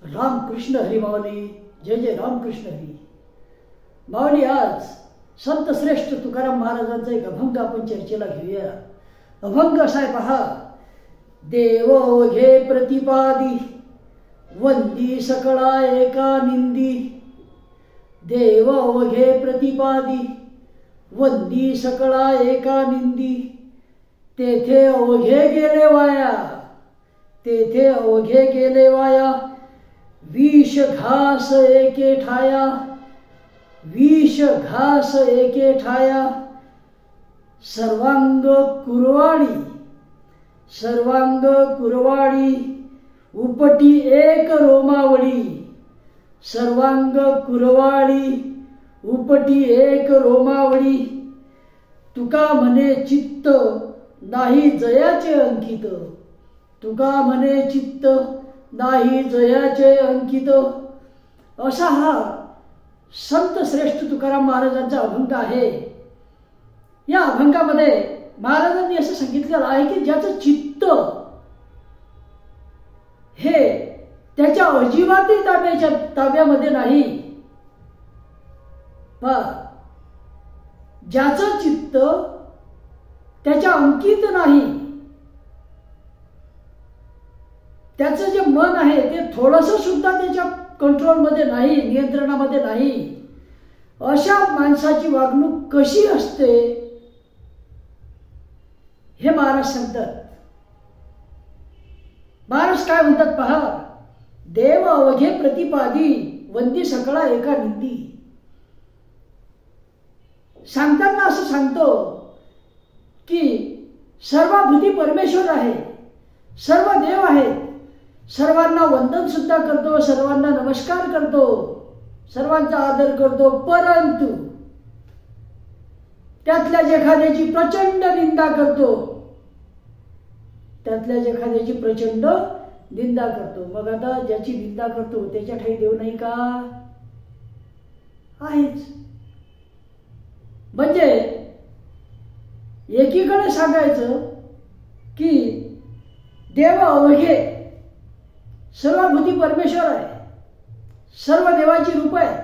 रामकृष्ण हरी माऊली. जय जय रामकृष्ण हरी माऊली. आज संत श्रेष्ठ तुकाराम महाराजांचा एक अभंग आपण चर्चेला घेऊया. अभंग असा आहे पहा. देव ओघे प्रतिपादी वंदी सकळा एका निंदी. देव ओघे प्रतिपादी वंदी सकळा एका निंदी. तेथे ओघे गेले वाया, तेथे ओघे गेले वाया. विष घास एके ठाया, विष घास एके ठाया. सर्वांग कुरवाडी, सर्वांग कुरवाडी. उपटी एक रोमावळी, सर्वांग कुरवाडी. उपटी एक रोमावळी. तुका म्हणे चित्त नाही जयाचे अंकित. तुका म्हणे चित्त नाही जयाचे अंकित. असा हा संत श्रेष्ठ तुकाराम महाराजांचा अभंग आहे. या अभंगामध्ये महाराजांनी असं सांगितलेलं आहे की ज्याचं चित्त हे त्याच्या अजिबातही ताब्यामध्ये नाही. ज्याचं चित्त त्याच्या अंकित नाही, त्याचं जे मन आहे ते थोडंसं सुद्धा त्याच्या कंट्रोलमध्ये नाही, नियंत्रणामध्ये नाही. अशा माणसाची वागणूक कशी असते हे महाराज सांगतात. महाराज काय म्हणतात पहा. देव अवघे प्रतिपादी वंदी सकळा एका निंदी. सांगताना असं सांगतो की सर्वभूती परमेश्वर आहे, सर्व देव आहेत, सर्वांना वंदन सुद्धा करतो, सर्वांना नमस्कार करतो, सर्वांचा आदर करतो. परंतु त्यातल्या एखाद्याची प्रचंड निंदा करतो, त्यातल्या एखाद्याची प्रचंड निंदा करतो. मग आता ज्याची निंदा करतो त्याच्या ठाई देव नाही का? आहेच. म्हणजे एकीकडे सांगायचं की देव अवघे, सर्वभूती परमेश्वर आहे, सर्व देवाची रूप आहे.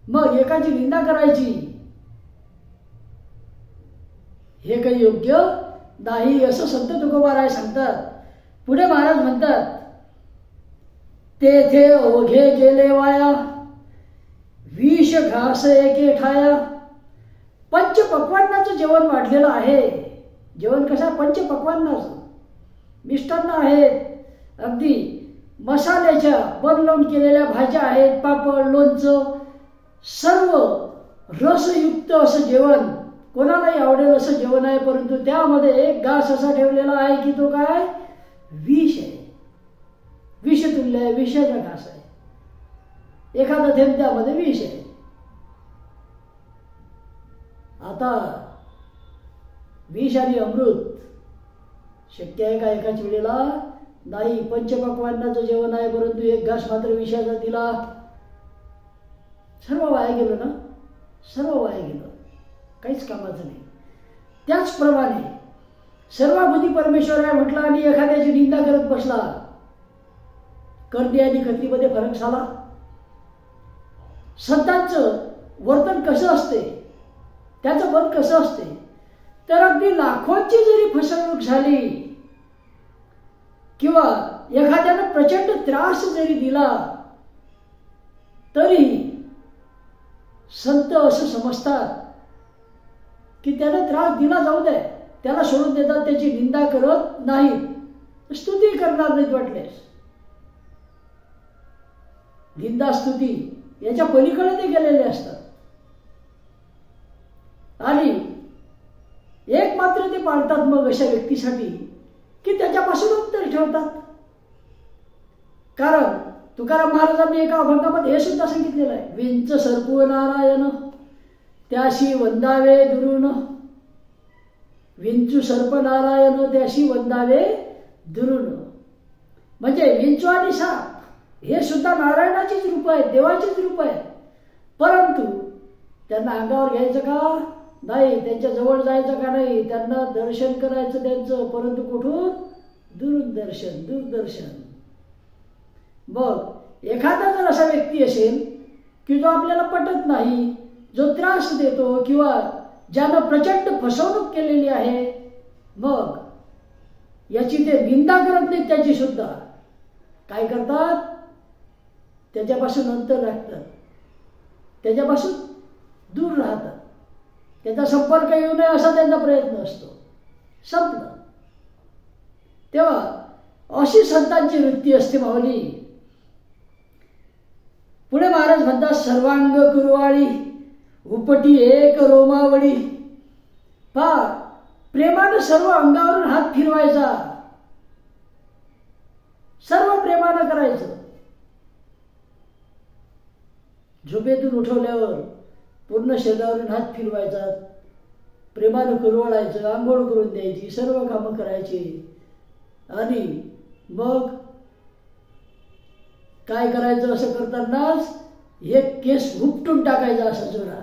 मग एकाची निंदा करायची हे काही योग्य नाही असं संत तुकोबाराय सांगतात. पुढे महाराज म्हणतात. तेथे ओघे गेले वाया, विष घास एके ठाया. पंचपक्वान्नाचं जेवण वाढलेलं आहे. जेवण कसं? पंचपक्वान्नाचं. मिष्टान्न आहेत, अगदी मसाल्याच्या बनवून केलेल्या भाज्या आहेत, पापड, लोणचं, सर्व रसयुक्त असं जेवण. कोणालाही आवडेल असं जेवण आहे. परंतु त्यामध्ये एक घास असा ठेवलेला आहे की तो काय? विष आहे, विषतुल्य आहे, विषाचा घास आहे. एखादा थेंब त्यामध्ये विष आहे. आता विष आणि अमृत शक्य आहे का एकाच वेळेला? नाही. पंचपक्वान्नाचं जेवण आहे परंतु एक घास मात्र विषाचा दिला, सर्व वाया गेलं ना, सर्व वाया गेलं, काहीच कामाचं नाही. त्याचप्रमाणे सर्वभूती परमेश्वर आहे म्हटलं आणि एखाद्याची निंदा करत बसला. करणी आणि खतनीमध्ये फरक झाला. संतांचं वर्तन कसं असते, त्याचं मन कसं असते, तर अगदी लाखोंची जरी फसवणूक झाली किंवा एखाद्यानं प्रचंड त्रास जरी दिला तरी संत असं समजतात की त्याला त्रास दिला जाऊ दे, त्याला सोडून देतात, त्याची निंदा करत नाहीत, स्तुती करणार नाहीत. वाटल्यास निंदा स्तुती याच्या पलीकडे ते गेलेले असतात. आणि एक मात्र ते पाळतात मग अशा व्यक्तीसाठी की त्याच्यापासून अंतर ठेवतात. कारण तुकाराम महाराजांनी एका अभंगामध्ये हे सुद्धा सांगितलेलं आहे. विंच सर्पू नारायण त्याशी वंदावे दुरून. विंचू सर्प नारायण त्याशी वंदावे दुरून. म्हणजे विंचू आणि साप हे सुद्धा नारायणाचीच रूप आहेत, देवाचीच रूप आहेत. परंतु त्यांना अंगावर घ्यायचं का नाही, त्यांच्या जवळ जायचं का नाही, त्यांना दर्शन करायचं त्यांचं, परंतु कुठून? दूरदर्शन, दूरदर्शन. मग एखादा जर असा व्यक्ती असेल की जो आपल्याला पटत नाही, जो त्रास देतो किंवा ज्यानं प्रचंड फसवणूक केलेली आहे, मग याची ते निंदा करत नाहीत, त्याची सुद्धा काय करतात, त्याच्यापासून अंतर राखतात, त्याच्यापासून दूर राहतात, त्याचा संपर्क येऊ नये असा त्यांचा प्रयत्न असतो. संपलं. तेव्हा अशी संतांची वृत्ती असते माऊली. पुढे महाराज म्हणतात, सर्वांग कुरवाळी उपटी एक रोमावळी. पहा, प्रेमानं सर्व अंगावरून हात फिरवायचा, सर्व प्रेमानं करायचं. झोपेतून उठवल्यावर पूर्ण शरीरावरून हात फिरवायचा, प्रेमानं कुरवाळायचं, आंघोळ करून द्यायची, सर्व कामं करायची. आणि मग काय करायचं, असं करतानाच एक केस उपटून टाकायचा असा जोरात.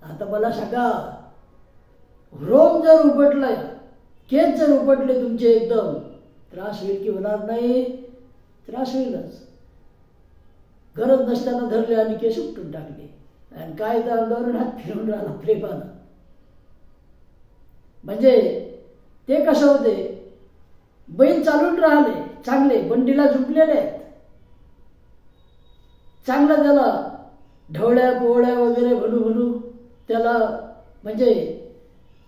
आता मला सांगा, रोम जर उपटलाय, केस जर उपटले तुमचे, एकदम त्रास होईल की होणार नाही? त्रास होईलच. गरज नसताना धरले आणि केस उपटून टाकले, आणि काय तर अंगावरून हात फिरवून राहिला प्रेमानं. म्हणजे ते कसं होते, बैल चालून राहिले चांगले, बंडीला झुंपलेले आहेत, चांगलं त्याला ढवळ्या पोवळ्या वगैरे म्हणू त्याला म्हणजे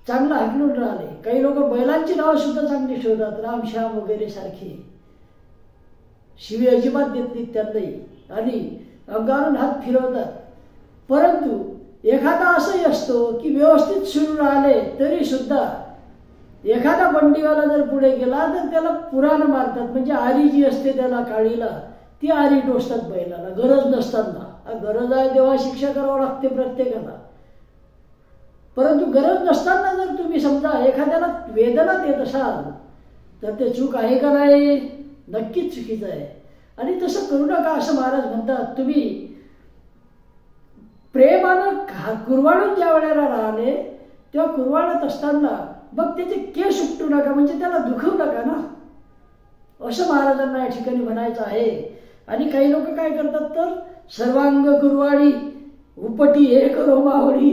चांगलं हाकलून राहिले. काही लोक बैलांची नावं सुद्धा चांगली ठेवतात, राम श्याम वगैरे सारखी. शिवी अजिबात देत नाहीत त्यांनाही, आणि अंगावरून हात फिरवतात. परंतु एखादा असंही असतो की व्यवस्थित सुरू राहिले तरी सुद्धा एखादा बंडीवाला जर पुढे गेला तर त्याला पुराणं मारतात. म्हणजे आरी जी असते त्याला, काळीला, ती आरी टोचतात बैलाला गरज नसताना. गरज आहे तेव्हा शिक्षा करावं लागते प्रत्येकाला. परंतु गरज नसताना जर तुम्ही समजा एखाद्याला वेदना देत असाल तर ते चूक आहे का नाही? नक्कीच चुकीचं आहे. आणि तसं करू नका असं महाराज म्हणतात. तुम्ही प्रेमानं कुरवाळून ज्या वेळेला राहिले तेव्हा कुरवाळत असताना मग त्याचे केस उपटू नका, म्हणजे त्याला दुखवू नका ना, असं महाराजांना या ठिकाणी म्हणायचं आहे. आणि काही लोक काय करतात, तर सर्वांग कुरवाळी उपटी एक रोमावळी,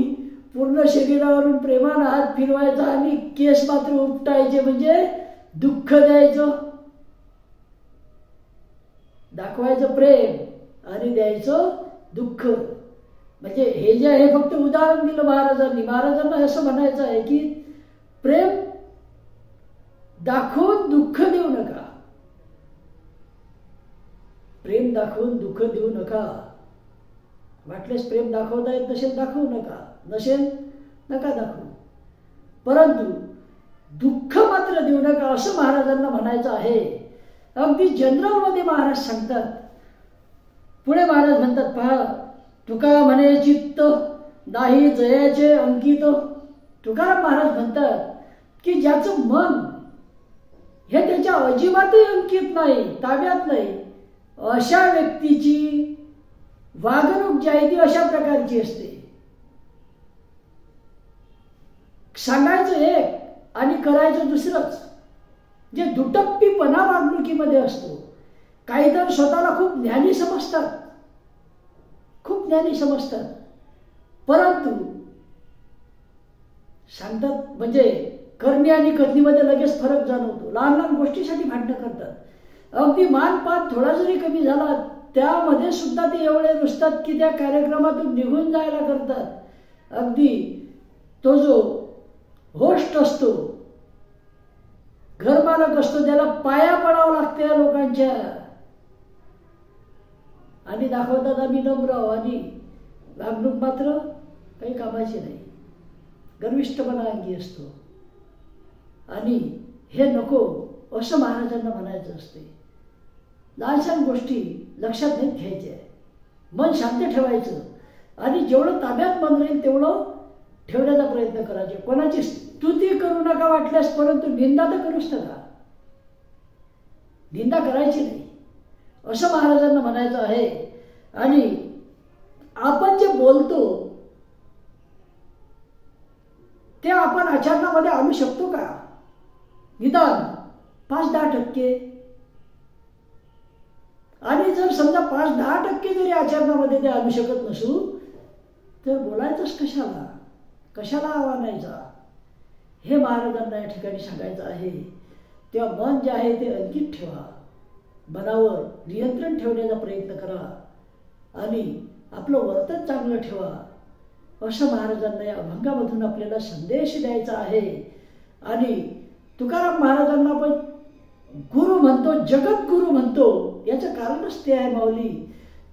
पूर्ण शरीरावरून प्रेमानं हात फिरवायचा आणि केस मात्र उपटायचे, म्हणजे दुःख द्यायचं, दाखवायचं प्रेम आणि द्यायचं दुःख. म्हणजे हे जे आहे फक्त उदाहरण दिलं महाराजांनी. महाराजांना असं म्हणायचं आहे की प्रेम दाखवून दुःख देऊ नका, प्रेम दाखवून दुःख देऊ नका. वाटलेस प्रेम दाखवता येत नसेल दाखवू नका, नसेल नका दाखवू, परंतु दुःख मात्र देऊ नका असं महाराजांना म्हणायचं आहे. अगदी जनरलमध्ये महाराज सांगतात. पुढे महाराज म्हणतात, पहा, तुका म्हणे चित्त नाही जयाचे अंकित. तुकाराम महाराज म्हणतात की ज्याचं मन हे त्याच्या अजिबातही अंकित नाही, ताब्यात नाही, अशा व्यक्तीची वागणूक जी आहे ती अशा प्रकारची असते. सांगायचं एक आणि करायचं दुसरंच. जे दुटप्पीपणा वागणुकीमध्ये असतो. काही जण स्वतःला खूप ज्ञानी समजतात, खूप ज्ञानी समजतात, परंतु सांगतात म्हणजे करणी आणि कथनीमध्ये लगेच फरक जाणवतो. लहान लहान गोष्टीसाठी भांडणं करतात. अगदी मानपान थोडा जरी कमी झाला त्यामध्ये सुद्धा ते एवढे रुसतात की त्या कार्यक्रमातून निघून जायला करतात. अगदी तो जो होस्ट असतो, घरमालक असतो, त्याला पाया पडावं लागते या लोकांच्या, आणि दाखवतात आम्ही नम्र, आणि वागणूक मात्र काही कामाची नाही. गर्विष्ठपणा अंगी असतो. आणि हे नको असं महाराजांना म्हणायचं असते. लहानशहान गोष्टी लक्षात नाही घ्यायच्या. मन शांत ठेवायचं आणि जेवढं ताब्यात मन राहील तेवढं ठेवण्याचा प्रयत्न करायचे. कोणाची स्तुती करू नका वाटल्यास, परंतु निंदा तर करूच नका. निंदा करायची नाही असं महाराजांना म्हणायचं आहे. आणि आपण जे बोलतो ते आपण आचरणामध्ये आणू शकतो का? निदान 5-10%. आणि जर समजा 5-10% जरी आचरणामध्ये ते आणू शकत नसू तर बोलायचंच कशाला, कशाला आव्हानायचा, हे महाराजांना या ठिकाणी सांगायचं आहे. तेव्हा मन जे आहे ते अंकित ठेवा, मनावर नियंत्रण ठेवण्याचा प्रयत्न करा आणि आपलं वर्तन चांगलं ठेवा, असं महाराजांना या अभंगामधून आपल्याला संदेश द्यायचा आहे. आणि तुकाराम महाराजांना आपण गुरु म्हणतो, जगद्गुरु म्हणतो, याचं कारणच ते आहे माऊली.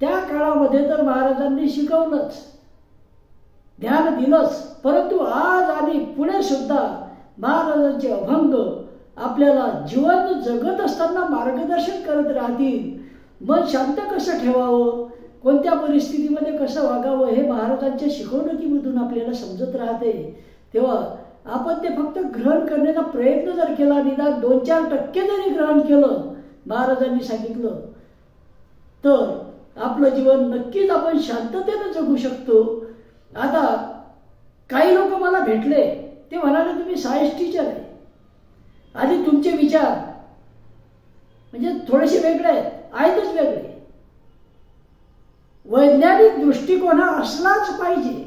त्या काळामध्ये तर महाराजांनी शिकवलंच, ध्यान दिलंच, परंतु आज आणि पुढे सुद्धा महाराजांचे अभंग आपल्याला जीवन जगत असताना मार्गदर्शन करत राहतील. मन शांत कसं ठेवावं, कोणत्या परिस्थितीमध्ये कसं वागावं, हे महाराजांच्या शिकवणुकीमधून आपल्याला समजत राहते. तेव्हा आपण ते फक्त ग्रहण करण्याचा प्रयत्न जर केला, निदान 2-4% जरी ग्रहण केलं महाराजांनी सांगितलं, तर आपलं जीवन नक्कीच आपण शांततेनं जगू शकतो. आता काही लोक मला भेटले, ते म्हणाले तुम्ही सायन्स टीचर आहे आणि तुमचे विचार म्हणजे थोडेसे वेगळे आहेतच वेगळे. वैज्ञानिक दृष्टिकोन हा असलाच पाहिजे.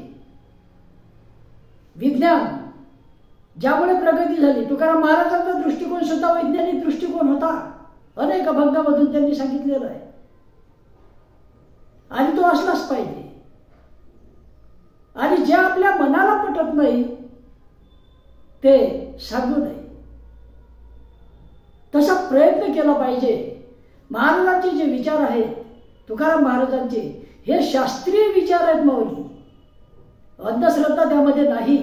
विज्ञान ज्यामुळे प्रगती झाली, तुकाराम महाराजांचा दृष्टिकोन सुद्धा वैज्ञानिक दृष्टिकोन होता, अनेक अभंगामधून त्यांनी सांगितलेलं आहे, आणि तो असलाच पाहिजे. आणि जे आपल्या मनाला पटत नाही ते सांगू नये, तसा प्रयत्न केला पाहिजे. महाराजांचे जे विचार आहेत, तुकाराम महाराजांचे, हे शास्त्रीय विचार आहेत माऊली, अंधश्रद्धा त्यामध्ये नाही.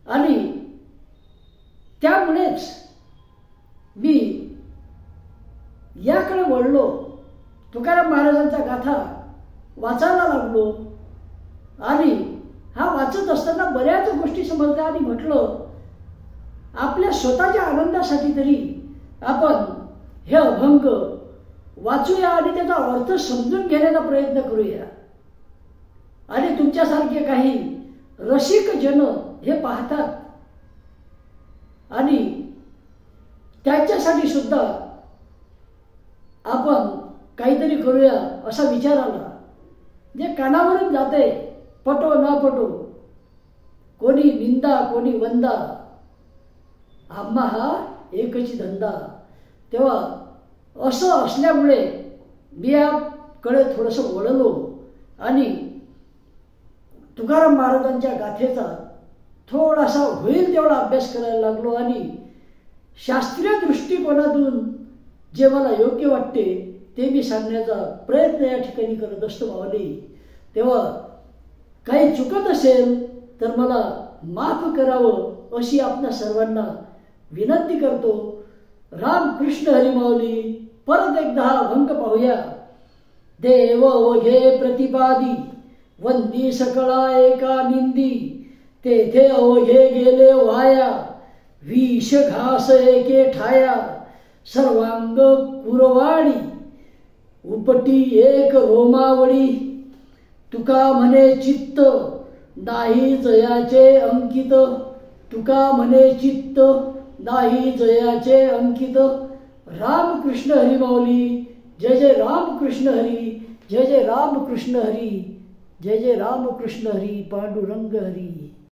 आणि त्यामुळेच मी याकडे वळलो, तुकाराम महाराजांचा गाथा वाचायला लागलो. आणि हा वाचत असताना बऱ्याच गोष्टी समजल्या आणि म्हटलं आपल्या स्वतःच्या आनंदासाठी तरी आपण हे अभंग वाचूया आणि त्याचा अर्थ समजून घेण्याचा प्रयत्न करूया. आणि तुमच्यासारखे काही रसिक जन हे पाहतात आणि त्यांच्यासाठी सुद्धा आपण काहीतरी करूया असा विचार आला. जे कानावरून जाते, पटो ना पटो, कोणी निंदा कोणी वंदा, आम्हा हा एकच धंदा. तेव्हा असं असल्यामुळे मी याकडे थोडंसं वळलो आणि तुकाराम महाराजांच्या गाथेचा थोडासा होईल तेवढा अभ्यास करायला लागलो. आणि शास्त्रीय दृष्टिकोनातून जे मला योग्य वाटते ते मी सांगण्याचा प्रयत्न या ठिकाणी करत असतो माऊली. तेव्हा काही चुकत असेल तर मला माफ करावं अशी आपल्या सर्वांना विनंती करतो. रामकृष्ण हरी माऊली. परत एकदा हा अभंग पाहूया. देव ओघे प्रतिपादी, वंदी सकळा एका निंदी, तेथे ओघे गेले वाया, विष घास एके ठाया, सर्वांग कुरवाडी, उपटी एक रोमावळी, तुका म्हणे चित्त नाही जयाचे अंकित, तुका म्हणे चित्त नाही जयाचे अंकित. रामकृष्ण हरी माऊली. जय जय रामकृष्ण हरी, जय जय रामकृष्ण हरी, जय जय रामकृष्ण हरी, पांडुरंग हरी.